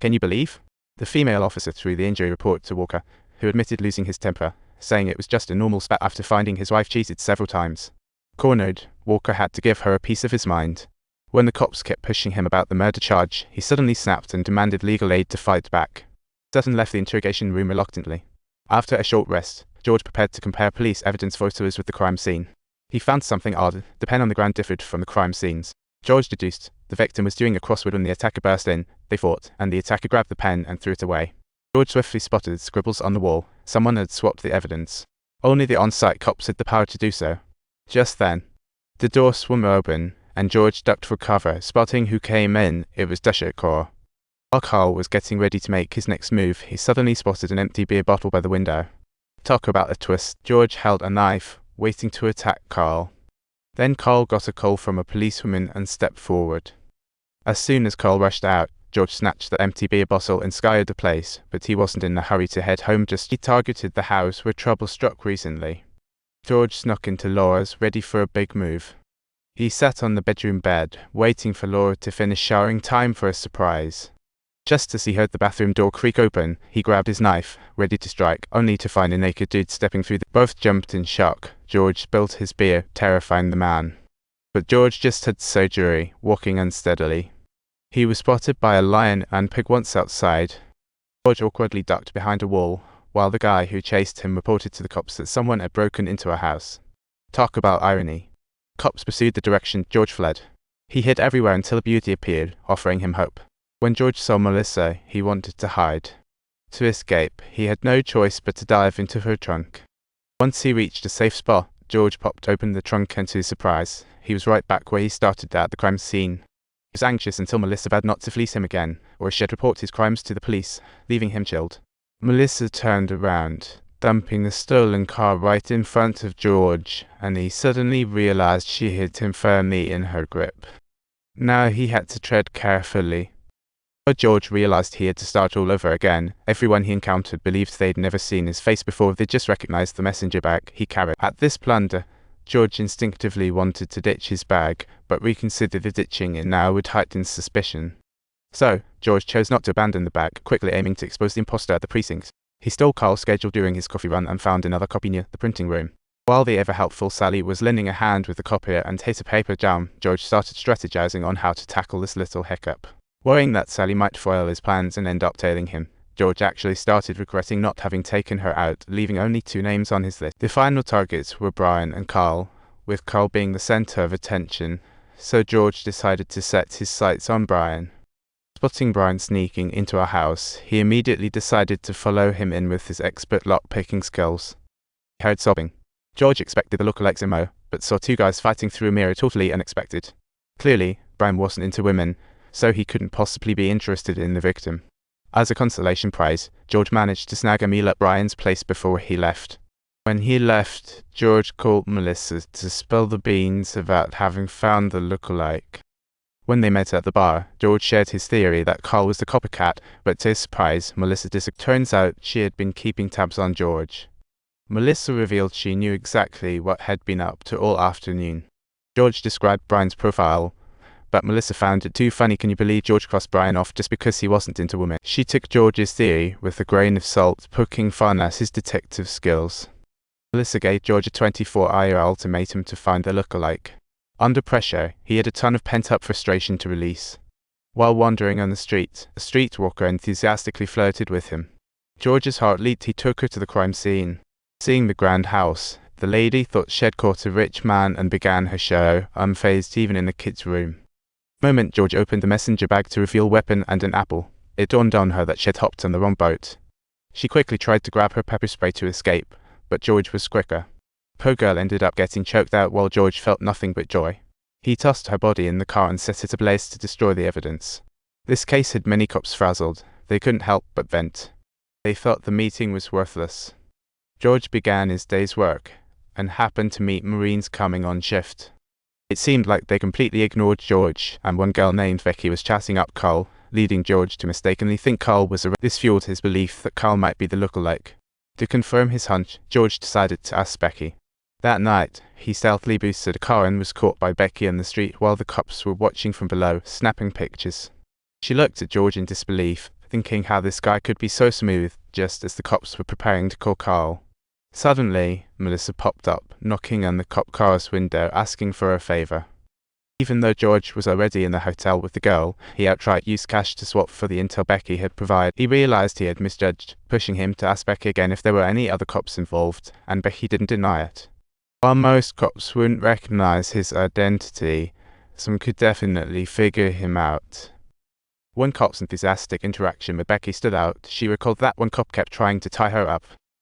Can you believe? The female officer threw the injury report to Walker, who admitted losing his temper, saying it was just a normal spat after finding his wife cheated several times. Cornered, Walker had to give her a piece of his mind. When the cops kept pushing him about the murder charge, he suddenly snapped and demanded legal aid to fight back. Sutton left the interrogation room reluctantly. After a short rest, George prepared to compare police evidence photos with the crime scene. He found something odd. The pen on the ground differed from the crime scenes. George deduced the victim was doing a crossword when the attacker burst in. They fought, and the attacker grabbed the pen and threw it away. George swiftly spotted scribbles on the wall. Someone had swapped the evidence. Only the on-site cops had the power to do so. Just then, the door swung open, and George ducked for cover, spotting who came in. It was Dusher. While Carl was getting ready to make his next move, he suddenly spotted an empty beer bottle by the window. Talk about a twist. George held a knife, waiting to attack Carl. Then Carl got a call from a policewoman and stepped forward. As soon as Carl rushed out, George snatched the empty beer bottle and scoured the place, but he wasn't in a hurry to head home. He targeted the house where trouble struck recently. George snuck into Laura's, ready for a big move. He sat on the bedroom bed, waiting for Laura to finish showering. Time for a surprise. Just as he heard the bathroom door creak open, he grabbed his knife, ready to strike, only to find a naked dude stepping through. Both jumped in shock. George spilled his beer, terrifying the man. But George just had surgery, walking unsteadily. He was spotted by a lion and pig once outside. George awkwardly ducked behind a wall, while the guy who chased him reported to the cops that someone had broken into a house. Talk about irony. Cops pursued the direction George fled. He hid everywhere until a beauty appeared, offering him hope. When George saw Melissa, he wanted to hide. To escape, he had no choice but to dive into her trunk. Once he reached a safe spot, George popped open the trunk, and to his surprise, he was right back where he started at the crime scene. He was anxious until Melissa vowed not to fleece him again, or she'd report his crimes to the police, leaving him chilled. Melissa turned around, dumping the stolen car right in front of George, and he suddenly realized she had him firmly in her grip. Now he had to tread carefully. But George realized he had to start all over again. Everyone he encountered believed they'd never seen his face before. They just recognized the messenger bag he carried. At this plunder, George instinctively wanted to ditch his bag, but reconsidered the ditching it now would heighten suspicion. So, George chose not to abandon the bag, quickly aiming to expose the imposter at the precinct. He stole Carl's schedule during his coffee run and found another copy near the printing room. While the ever-helpful Sally was lending a hand with the copier and hit a paper down, George started strategizing on how to tackle this little hiccup. Worrying that Sally might foil his plans and end up tailing him, George actually started regretting not having taken her out, leaving only 2 names on his list. The final targets were Brian and Carl, with Carl being the center of attention, so George decided to set his sights on Brian. Spotting Brian sneaking into a house, he immediately decided to follow him in with his expert lock-picking skills. He heard sobbing. George expected the lookalikes MO, but saw 2 guys fighting through a mirror, totally unexpected. Clearly, Brian wasn't into women, so he couldn't possibly be interested in the victim. As a consolation prize, George managed to snag a meal at Brian's place before he left. When he left, George called Melissa to spill the beans about having found the lookalike. When they met at the bar, George shared his theory that Carl was the copycat, but to his surprise, Melissa disagreed. Turns out she had been keeping tabs on George. Melissa revealed she knew exactly what had been up to all afternoon. George described Brian's profile, but Melissa found it too funny. Can you believe George crossed Brian off just because he wasn't into women? She took George's theory with a grain of salt, poking fun at his detective skills. Melissa gave George a 24-hour ultimatum to find the lookalike. Under pressure, he had a ton of pent-up frustration to release. While wandering on the street, a streetwalker enthusiastically flirted with him. George's heart leaped. He took her to the crime scene. Seeing the grand house, the lady thought she'd caught a rich man and began her show, unfazed even in the kids' room. The moment George opened the messenger bag to reveal a weapon and an apple, it dawned on her that she'd hopped on the wrong boat. She quickly tried to grab her pepper spray to escape, but George was quicker. Poor girl ended up getting choked out while George felt nothing but joy. He tossed her body in the car and set it ablaze to destroy the evidence. This case had many cops frazzled. They couldn't help but vent. They thought the meeting was worthless. George began his day's work, and happened to meet Marines coming on shift. It seemed like they completely ignored George, and one girl named Vicky was chatting up Carl, leading George to mistakenly think Carl was a... This fueled his belief that Carl might be the lookalike. To confirm his hunch, George decided to ask Becky. That night, he stealthily boosted a car and was caught by Becky on the street while the cops were watching from below, snapping pictures. She looked at George in disbelief. thinking how this guy could be so smooth, just as the cops were preparing to call Carl. Suddenly, Melissa popped up, knocking on the cop car's window, asking for a favor. Even though George was already in the hotel with the girl, he outright used cash to swap for the intel Becky had provided. He realized he had misjudged, pushing him to ask Becky again if there were any other cops involved, and Becky didn't deny it. While most cops wouldn't recognize his identity, some could definitely figure him out. One cop's enthusiastic interaction with Becky stood out. She recalled that one cop kept trying to tie her up,